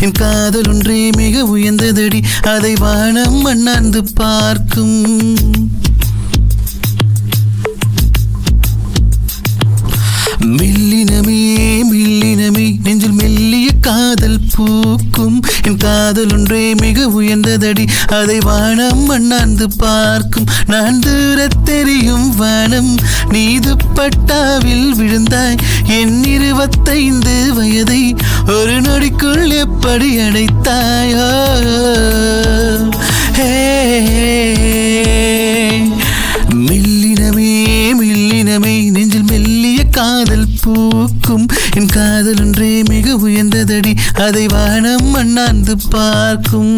என் காதல் ஒன்றே மிக உயர்ந்ததடி அதை வானம் அண்ணாந்து பார்க்கும் மெல்லினமே மெல்லினமே நெஞ்சில் மெல்லிய காதல் பூக்கும் என் காதல் ஒன்றே மிக உயர்ந்ததடி அதை வானம் அண்ணாந்து பார்க்கும் நான் தூர தெரியும் வானம் நீது பட்டாவில் விழுந்தாய் என் 25 வயதை ஒரு நொடிக்குள் எப்படி அடைத்தாயோ மெல்லினமே மெல்லினமே நெஞ்சில் மெல்லிய காதல் பூக்கும் என் காதல் ஒன்றே மிக உயர்ந்ததடி அதை வானம் அண்ணாந்து பார்க்கும்